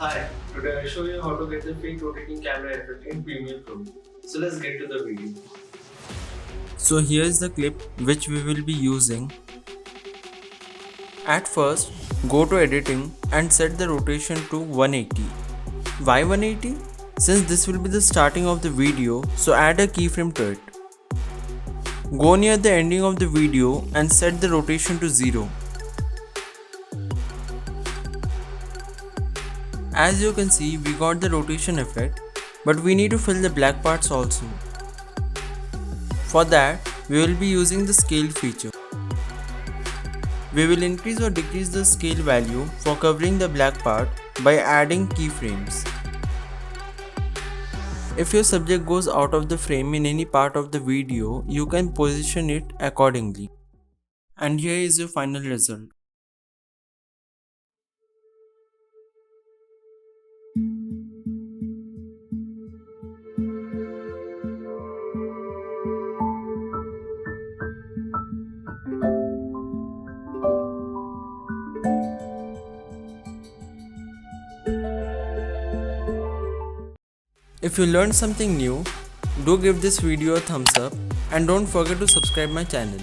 Hi, today I show you how to get the fake rotating camera effect in Premiere Pro. So let's get to the video. So here is the clip which we will be using. At first, go to editing and set the rotation to 180. Why 180? Since this will be the starting of the video, so add a keyframe to it. Go near the ending of the video and set the rotation to 0. As you can see, we got the rotation effect, but we need to fill the black parts also. For that, we will be using the scale feature. We will increase or decrease the scale value for covering the black part by adding keyframes. If your subject goes out of the frame in any part of the video, you can position it accordingly. And here is your final result. If you learned something new, do give this video a thumbs up and don't forget to subscribe my channel.